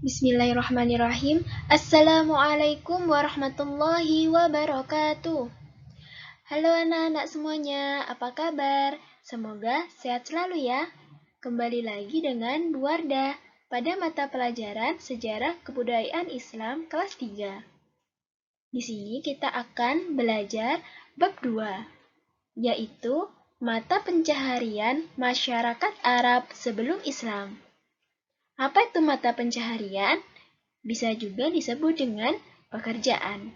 Bismillahirrahmanirrahim. Assalamualaikum warahmatullahi wabarakatuh. Halo anak-anak semuanya, apa kabar? Semoga sehat selalu ya. Kembali lagi dengan Bu Wardah pada mata pelajaran Sejarah Kebudayaan Islam kelas 3. Di sini kita akan belajar bab 2, yaitu mata pencaharian masyarakat Arab sebelum Islam. Apa itu mata pencaharian? Bisa juga disebut dengan pekerjaan.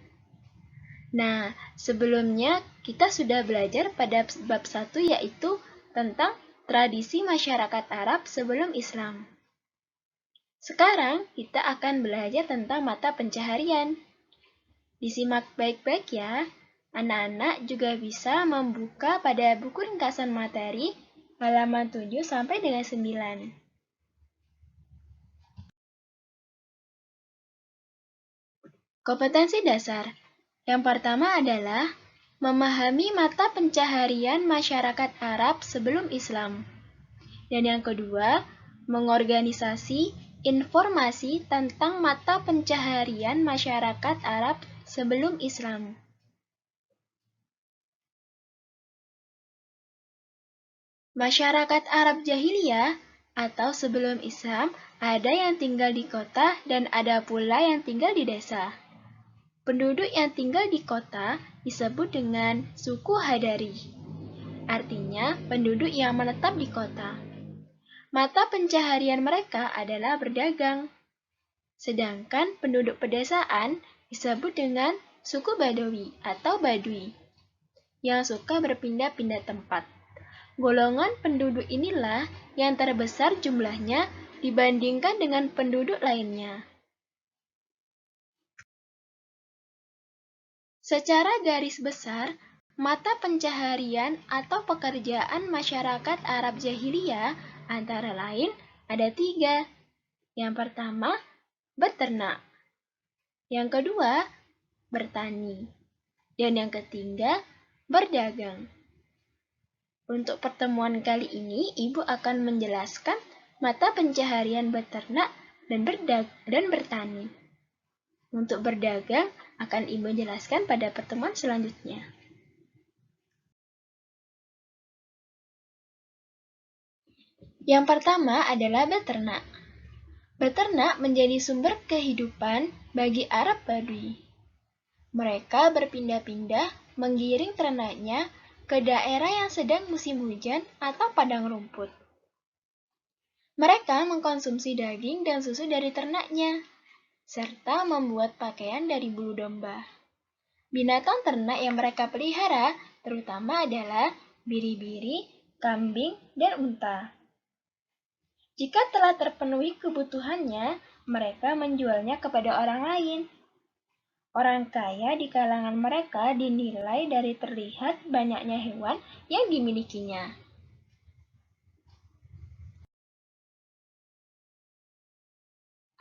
Nah, sebelumnya kita sudah belajar pada bab 1 yaitu tentang tradisi masyarakat Arab sebelum Islam. Sekarang kita akan belajar tentang mata pencaharian. Disimak baik-baik ya. Anak-anak juga bisa membuka pada buku ringkasan materi halaman 7 sampai dengan 9. Kompetensi dasar. Yang pertama adalah memahami mata pencaharian masyarakat Arab sebelum Islam. Dan yang kedua, mengorganisasi informasi tentang mata pencaharian masyarakat Arab sebelum Islam. Masyarakat Arab Jahiliyah atau sebelum Islam ada yang tinggal di kota dan ada pula yang tinggal di desa. Penduduk yang tinggal di kota disebut dengan suku Hadari, artinya penduduk yang menetap di kota. Mata pencaharian mereka adalah berdagang. Sedangkan penduduk pedesaan disebut dengan suku Badawi atau Badui, yang suka berpindah-pindah tempat. Golongan penduduk inilah yang terbesar jumlahnya dibandingkan dengan penduduk lainnya. Secara garis besar, mata pencaharian atau pekerjaan masyarakat Arab Jahiliyah antara lain ada 3. Yang pertama, beternak. Yang kedua, bertani. Dan yang ketiga, berdagang. Untuk pertemuan kali ini, Ibu akan menjelaskan mata pencaharian beternak dan bertani. Untuk berdagang akan Ibu jelaskan pada pertemuan selanjutnya. Yang pertama adalah beternak. Beternak menjadi sumber kehidupan bagi Arab Badui. Mereka berpindah-pindah menggiring ternaknya ke daerah yang sedang musim hujan atau padang rumput. Mereka mengkonsumsi daging dan susu dari ternaknya, serta membuat pakaian dari bulu domba. Binatang ternak yang mereka pelihara terutama adalah biri-biri, kambing, dan unta. Jika telah terpenuhi kebutuhannya, mereka menjualnya kepada orang lain. Orang kaya di kalangan mereka dinilai dari terlihat banyaknya hewan yang dimilikinya.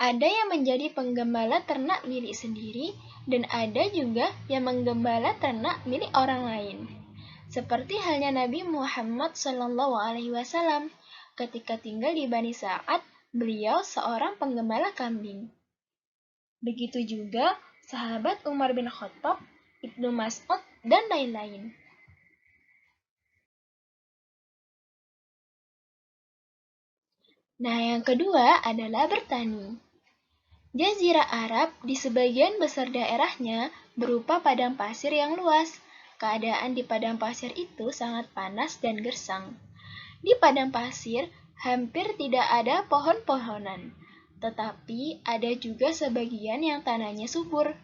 Ada yang menjadi penggembala ternak milik sendiri dan ada juga yang menggembala ternak milik orang lain. Seperti halnya Nabi Muhammad SAW ketika tinggal di Bani Sa'ad, beliau seorang penggembala kambing. Begitu juga sahabat Umar bin Khattab, Ibnu Mas'ud, dan lain-lain. Nah, yang kedua adalah bertani. Jazirah Arab di sebagian besar daerahnya berupa padang pasir yang luas. Keadaan di padang pasir itu sangat panas dan gersang. Di padang pasir hampir tidak ada pohon-pohonan, tetapi ada juga sebagian yang tanahnya subur.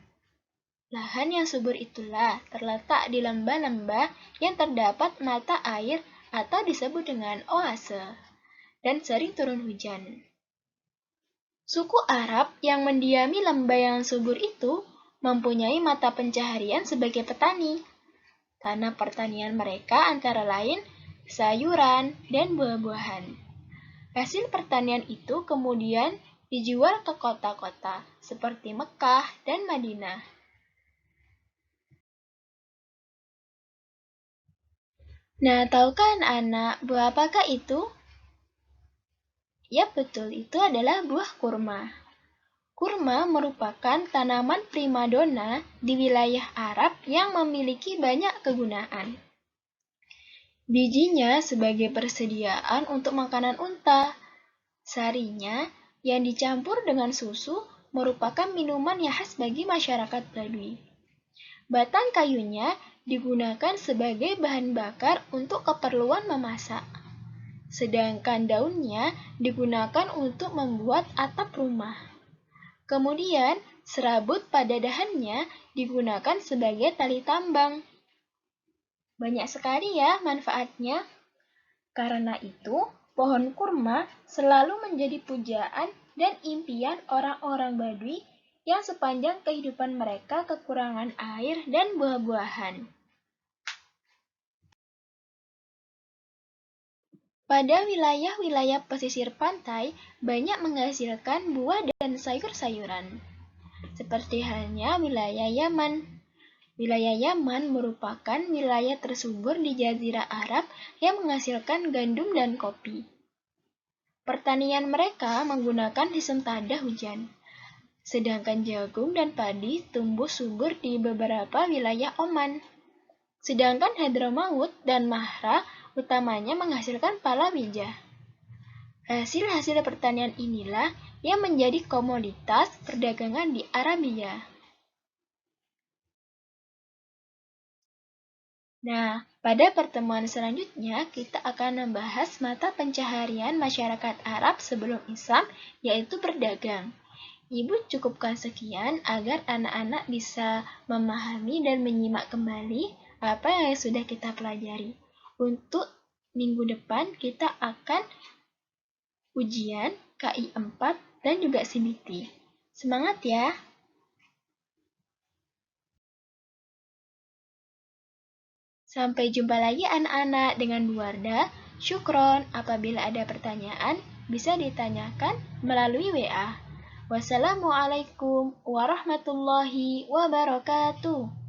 Lahan yang subur itulah terletak di lembah-lembah yang terdapat mata air atau disebut dengan oase, dan sering turun hujan. Suku Arab yang mendiami lembah yang subur itu mempunyai mata pencaharian sebagai petani. Tanah pertanian mereka antara lain sayuran dan buah-buahan. Hasil pertanian itu kemudian dijual ke kota-kota seperti Mekah dan Madinah. Nah, tahukah anak-anak buah apakah itu? Ya betul, itu adalah buah kurma. Kurma merupakan tanaman primadona di wilayah Arab yang memiliki banyak kegunaan. Bijinya sebagai persediaan untuk makanan unta. Sarinya yang dicampur dengan susu merupakan minuman yang khas bagi masyarakat Baduy. Batang kayunya digunakan sebagai bahan bakar untuk keperluan memasak. Sedangkan daunnya digunakan untuk membuat atap rumah. Kemudian, serabut pada dahannya digunakan sebagai tali tambang. Banyak sekali ya manfaatnya. Karena itu, pohon kurma selalu menjadi pujaan dan impian orang-orang Baduy yang sepanjang kehidupan mereka kekurangan air dan buah-buahan. Pada wilayah-wilayah pesisir pantai, banyak menghasilkan buah dan sayur-sayuran. Seperti halnya wilayah Yaman. Wilayah Yaman merupakan wilayah tersubur di Jazirah Arab yang menghasilkan gandum dan kopi. Pertanian mereka menggunakan sistem tada hujan. Sedangkan jagung dan padi tumbuh subur di beberapa wilayah Oman. Sedangkan Hadramaut dan Mahra utamanya menghasilkan palawija. Hasil-hasil pertanian inilah yang menjadi komoditas perdagangan di Arabia. Nah, pada pertemuan selanjutnya kita akan membahas mata pencaharian masyarakat Arab sebelum Islam, yaitu berdagang. Ibu cukupkan sekian agar anak-anak bisa memahami dan menyimak kembali apa yang sudah kita pelajari. Untuk minggu depan kita akan ujian KI 4 dan juga CBT. Semangat ya! Sampai jumpa lagi anak-anak dengan Bu Wardah. Syukron, apabila ada pertanyaan bisa ditanyakan melalui WA. Wassalamualaikum warahmatullahi wabarakatuh.